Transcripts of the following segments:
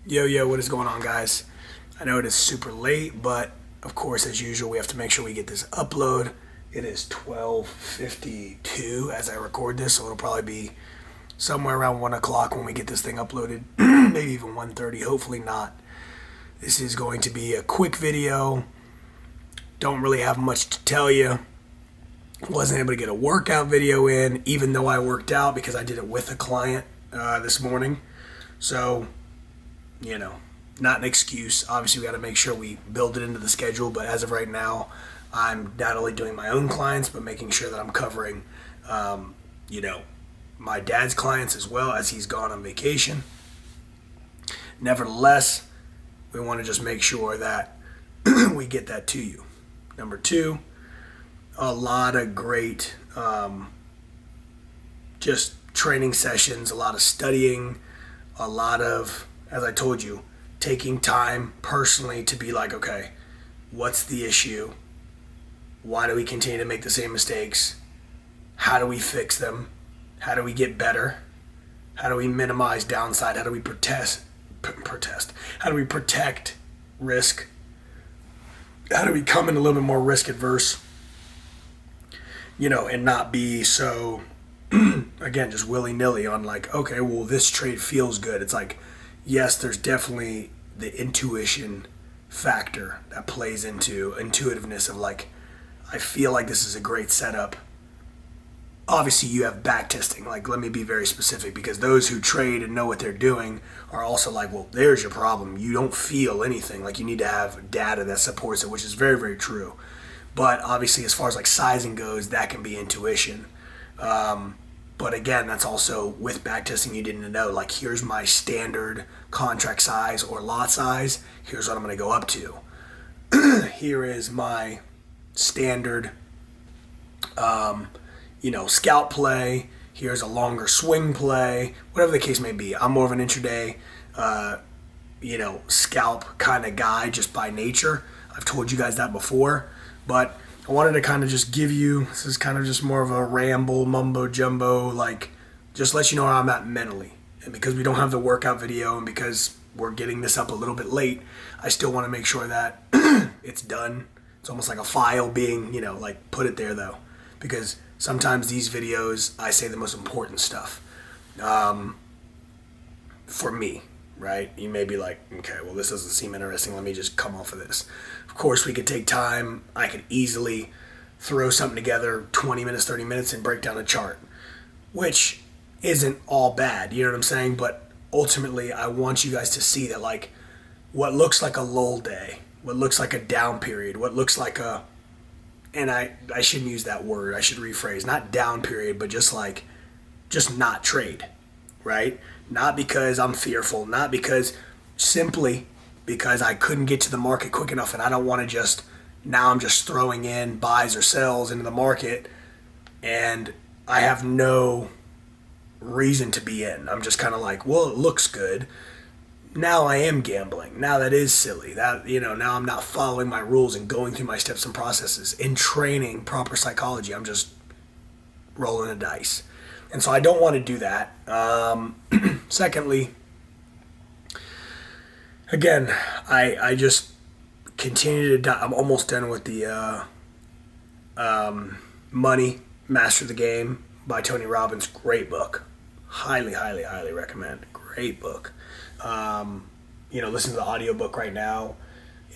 Yo, what is going on, guys? I know it is super late, but of course, as usual, we have to make sure we get this upload. It is 12:52 as I record this, so it'll probably be somewhere around 1 o'clock when we get this thing uploaded. Maybe even 1:30, hopefully not. This is going to be a quick video. Don't really have much to tell you. Wasn't able to get a workout video in, even though I worked out because I did it with a client this morning. So, not an excuse. Obviously, we got to make sure we build it into the schedule. But as of right now, I'm not only doing my own clients, but making sure that I'm covering, my dad's clients as well as he's gone on vacation. Nevertheless, we want to just make sure that we get that to you. Number two, a lot of great just training sessions, a lot of studying, a lot of, as I told you, taking time personally to be like, okay, what's the issue? Why do we continue to make the same mistakes? How do we fix them? How do we get better? How do we minimize downside? How do we protest? How do we protect risk? How do we come in a little bit more risk adverse? And not be so, again, just willy-nilly on like, okay, well, this trade feels good. It's like, yes, there's definitely the intuition factor that plays into intuitiveness of like, I feel like this is a great setup. Obviously, you have back testing. Like, let me be very specific because those who trade and know what they're doing are also like, well, there's your problem. You don't feel anything. Like, you need to have data that supports it, which is very, very true. But obviously, as far as like sizing goes, that can be intuition. But again, that's also with backtesting, you didn't know, like, here's my standard contract size or lot size. Here's what I'm going to go up to. Here is my standard, scalp play. Here's a longer swing play, whatever the case may be. I'm more of an intraday, scalp kind of guy just by nature. I've told you guys that before. But I wanted to kind of just give you, this is kind of just more of a ramble, mumbo jumbo, like just let you know where I'm at mentally. And because we don't have the workout video and because we're getting this up a little bit late, I still want to make sure that it's done. It's almost like a file being, put it there though. Because sometimes these videos, I say the most important stuff for me. Right? You may be like, okay, well, this doesn't seem interesting. Let me just come off of this. Of course, we could take time. I could easily throw something together, 20 minutes, 30 minutes, and break down a chart, which isn't all bad. You know what I'm saying? But ultimately, I want you guys to see that, like, what looks like a lull day, what looks like a down period, what looks like a, and I shouldn't use that word. I should rephrase, not down period, but just not trade. Right? Not because I'm fearful, not because simply because I couldn't get to the market quick enough and I don't want to now I'm just throwing in buys or sells into the market and I have no reason to be in. I'm just kind of like, well, it looks good. Now I am gambling. Now that is silly. Now I'm not following my rules and going through my steps and processes. In training proper psychology, I'm just rolling the dice. And so I don't want to do that. Secondly, again, I just continue to. I'm almost done with the Money Master the Game by Tony Robbins. Great book. Highly, highly, highly recommend. Great book. Listen to the audiobook right now.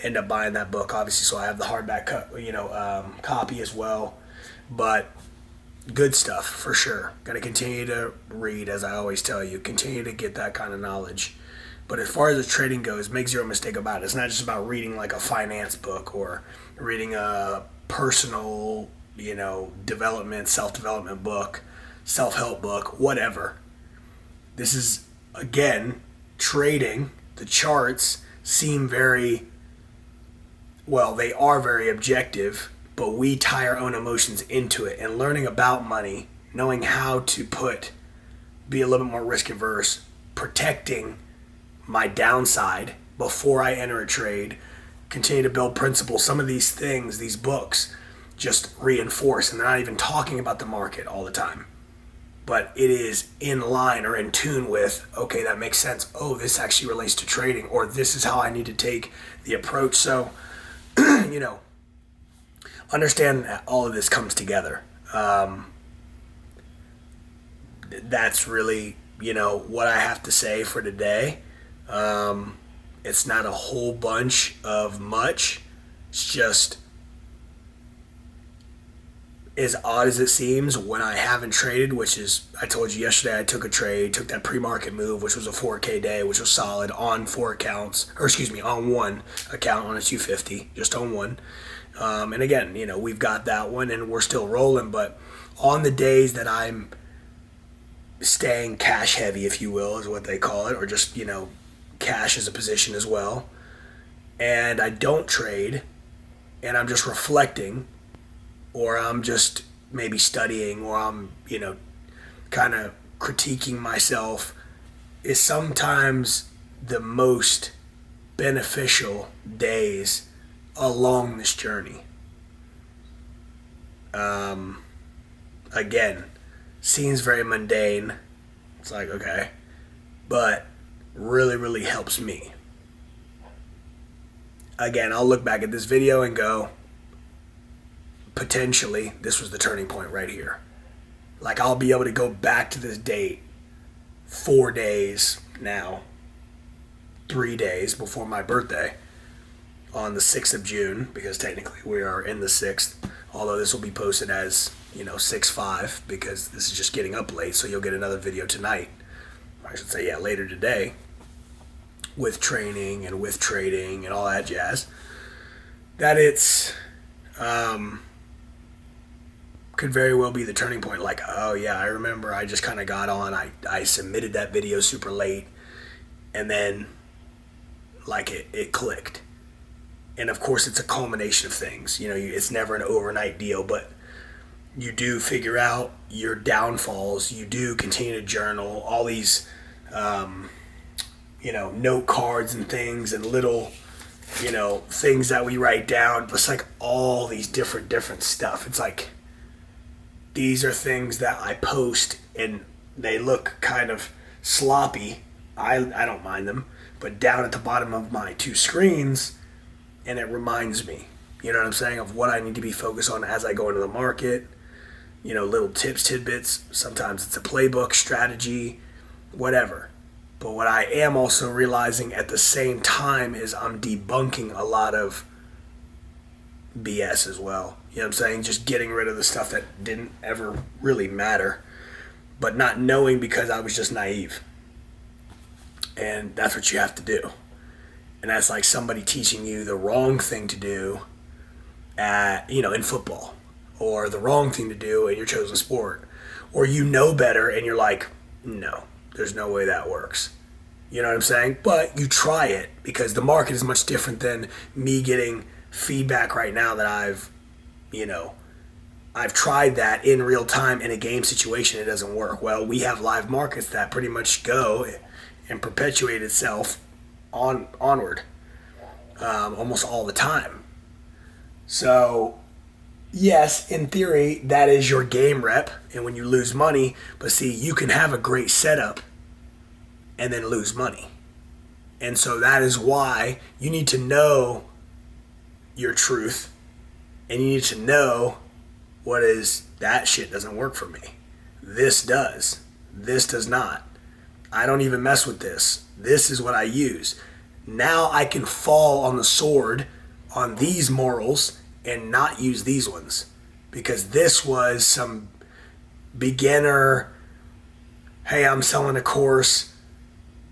End up buying that book, obviously, so I have the hardback copy as well. But good stuff for sure. Got to continue to read, as I always tell you. Continue to get that kind of knowledge. But as far as the trading goes, make zero mistake about it. It's not just about reading like a finance book or reading a personal, development, self-development book, self-help book, whatever. This is, again, trading. The charts seem they are very objective, but we tie our own emotions into it. And learning about money, knowing how to be a little bit more risk averse, protecting my downside before I enter a trade, continue to build principles. Some of these things, these books, just reinforce, and they're not even talking about the market all the time. but it is in line or in tune with, okay, that makes sense. Oh, this actually relates to trading, or this is how I need to take the approach. So, understand that all of this comes together. That's really, what I have to say for today. It's not a whole bunch of much. It's just as odd as it seems when I haven't traded, which is, I told you yesterday I took a trade, took that pre-market move, which was a 4K day, which was solid on on one account on a 250, just on one. And again, we've got that one and we're still rolling, but on the days that I'm staying cash heavy, if you will, is what they call it, or just, cash as a position as well, and I don't trade, and I'm just reflecting, or I'm just maybe studying, or I'm, kind of critiquing myself, is sometimes the most beneficial days along this journey. Again, seems very mundane. It's like, okay, but really, really helps me. Again, I'll look back at this video and go, potentially, this was the turning point right here. Like, I'll be able to go back to this date 4 days now, 3 days before my birthday, on the 6th of June, because technically we are in the 6th, although this will be posted as, 6/5, because this is just getting up late, so you'll get another video tonight. I should say, later today, with training and with trading and all that jazz. That it's, could very well be the turning point. Like, oh yeah, I remember I just kind of got on, I submitted that video super late, and then, like, it clicked. And of course, it's a culmination of things. It's never an overnight deal, but you do figure out your downfalls. You do continue to journal all these, note cards and things and little, things that we write down. It's like all these different stuff. It's like, these are things that I post and they look kind of sloppy. I don't mind them, but down at the bottom of my 2 screens, and it reminds me, you know what I'm saying, of what I need to be focused on as I go into the market. Little tips, tidbits. Sometimes it's a playbook, strategy, whatever. But what I am also realizing at the same time is I'm debunking a lot of BS as well. You know what I'm saying? Just getting rid of the stuff that didn't ever really matter, but not knowing because I was just naive. And that's what you have to do. And that's like somebody teaching you the wrong thing to do in football, or the wrong thing to do in your chosen sport, or better and you're like, no, there's no way that works. You know what I'm saying? But you try it, because the market is much different than me getting feedback right now that I've tried that in real time in a game situation. It doesn't work. Well, we have live markets that pretty much go and perpetuate itself onward almost all the time. So yes, in theory, that is your game rep, and when you lose money, but see, you can have a great setup and then lose money. And so that is why you need to know your truth, and you need to know what is, that shit doesn't work for me. This does. This does not. I don't even mess with this. This is what I use. Now I can fall on the sword on these morals and not use these ones, because this was some beginner, hey, I'm selling a course,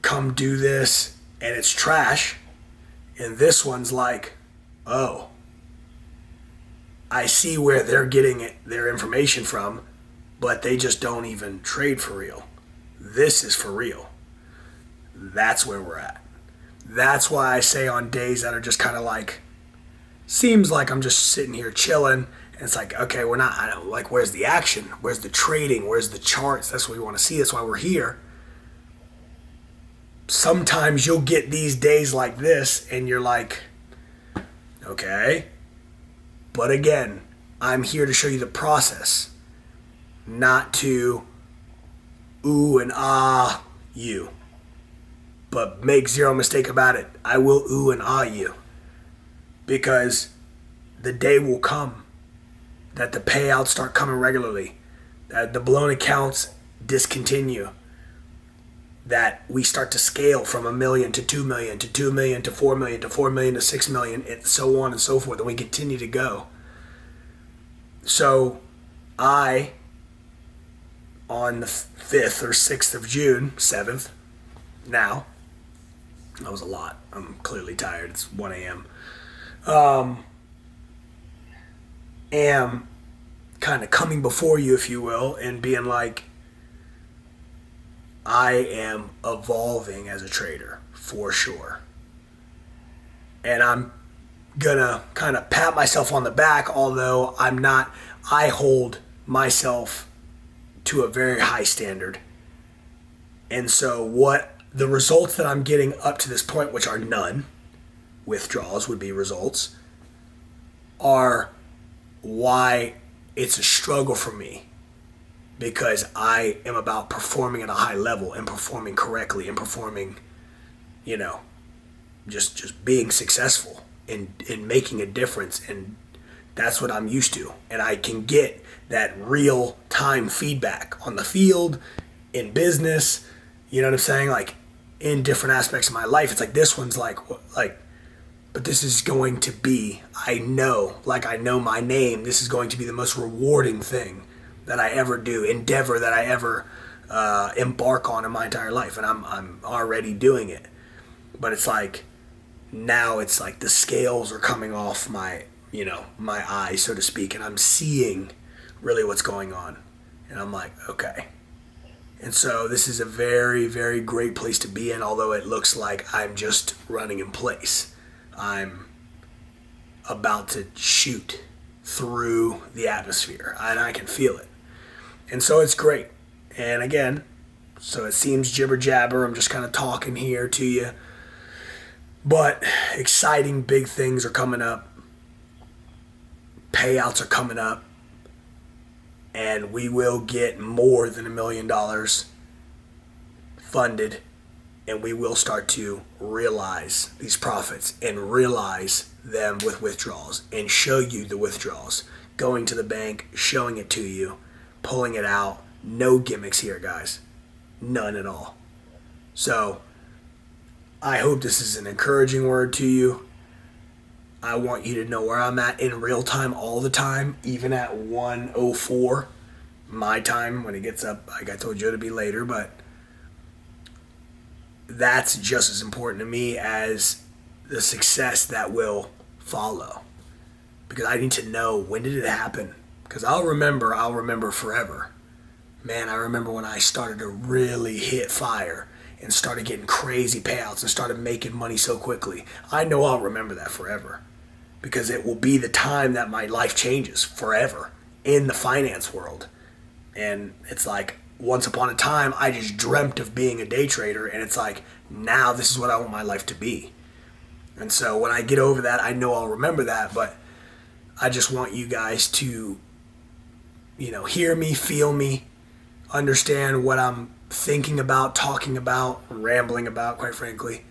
come do this, and it's trash. And this one's like, oh, I see where they're getting their information from, but they just don't even trade for real. This is for real. That's where we're at. That's why I say on days that are just kind of like, seems like I'm just sitting here chilling, and it's like, okay, we're not, I don't, like, where's the action? Where's the trading? Where's the charts? That's what we want to see. That's why we're here. Sometimes you'll get these days like this, and you're like, okay. But again, I'm here to show you the process, not to ooh and ah you. But make zero mistake about it, I will ooh and ah you. Because the day will come that the payouts start coming regularly, that the blown accounts discontinue, that we start to scale from 1 million to 2 million to 2 million to 4 million to 4 million to 6 million, and so on and so forth, and we continue to go. So I, on the 5th or 6th of June, 7th, now, that was a lot. I'm clearly tired. It's 1 a.m. Am kind of coming before you, if you will, and being like, I am evolving as a trader, for sure. And I'm gonna kind of pat myself on the back, although I'm not. I hold myself to a very high standard. And so what the results that I'm getting up to this point, which are none, withdrawals would be results, are why it's a struggle for me, because I am about performing at a high level and performing correctly and performing, just being successful and making a difference. And that's what I'm used to. And I can get that real time feedback on the field, in business, you know what I'm saying? Like in different aspects of my life. It's like this one's like, but this is going to be, I know my name, this is going to be the most rewarding thing that I ever do, endeavor that I ever embark on in my entire life. And I'm already doing it. But it's like, now it's like the scales are coming off my eyes, so to speak, and I'm seeing really what's going on. And I'm like, okay. And so this is a very, very great place to be in, although it looks like I'm just running in place. I'm about to shoot through the atmosphere, and I can feel it. And so it's great. And again, so it seems jibber jabber. I'm just kind of talking here to you. But exciting big things are coming up. Payouts are coming up. And we will get more than $1 million funded. And we will start to realize these profits and realize them with withdrawals and show you the withdrawals. Going to the bank, showing it to you, pulling it out. No gimmicks here, guys. None at all. So I hope this is an encouraging word to you. I want you to know where I'm at in real time all the time, even at 1:04 my time when it gets up. Like I told you, it'll be later, but that's just as important to me as the success that will follow. Because I need to know, when did it happen? Because I'll remember forever. Man, I remember when I started to really hit fire and started getting crazy payouts and started making money so quickly. I know I'll remember that forever, because it will be the time that my life changes forever in the finance world. And it's like, once upon a time, I just dreamt of being a day trader, and it's like, now this is what I want my life to be. And so when I get over that, I know I'll remember that, but I just want you guys to, hear me, feel me, understand what I'm thinking about, talking about, rambling about, quite frankly.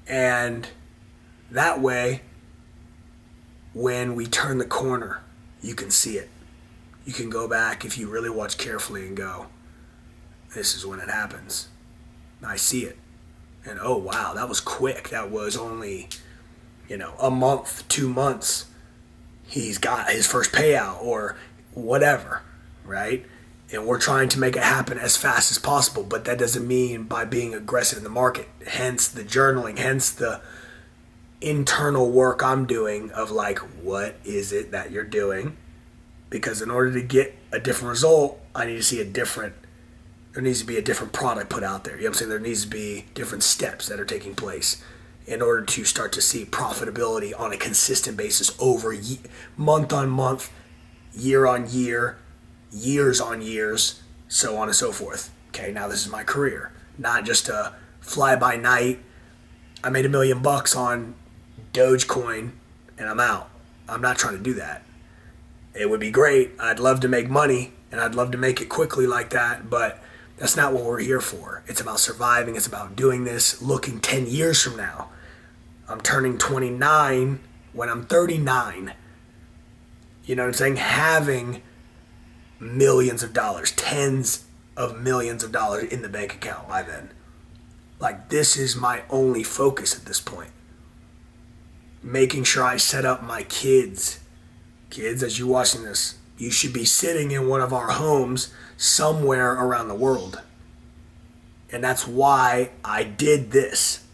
And that way, when we turn the corner, you can see it. You can go back, if you really watch carefully, and go, this is when it happens. I see it. And oh wow, that was quick. That was only, a month, 2 months. He's got his first payout or whatever, right? And we're trying to make it happen as fast as possible, but that doesn't mean by being aggressive in the market. Hence the journaling, hence the internal work I'm doing of like, what is it that you're doing? Because in order to get a different result, there needs to be a different product put out there. You know what I'm saying? There needs to be different steps that are taking place in order to start to see profitability on a consistent basis over month on month, year on year, years on years, so on and so forth. Okay, now this is my career. Not just a fly-by-night, I made $1 million on Dogecoin and I'm out. I'm not trying to do that. It would be great. I'd love to make money and I'd love to make it quickly like that, but That's not what we're here for. It's about surviving. It's about doing this, looking 10 years from now. I'm turning 29 when I'm 39. You know what I'm saying? Having millions of dollars, tens of millions of dollars in the bank account by then. Like, this is my only focus at this point. Making sure I set up my kids. Kids, as you're watching this, you should be sitting in one of our homes somewhere around the world. And that's why I did this.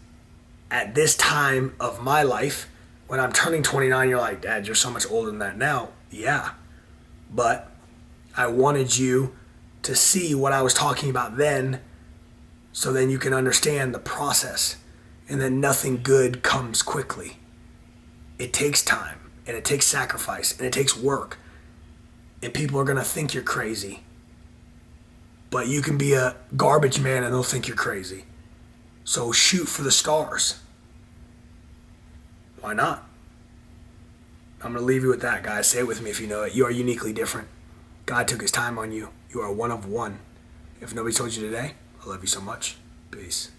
At this time of my life, when I'm turning 29, you're like, Dad, you're so much older than that now. Yeah. But I wanted you to see what I was talking about then, so then you can understand the process, and that nothing good comes quickly. It takes time, and it takes sacrifice, and it takes work. And people are going to think you're crazy. But you can be a garbage man and they'll think you're crazy. So shoot for the stars. Why not? I'm going to leave you with that, guys. Say it with me if you know it. You are uniquely different. God took his time on you. You are one of one. If nobody told you today, I love you so much. Peace.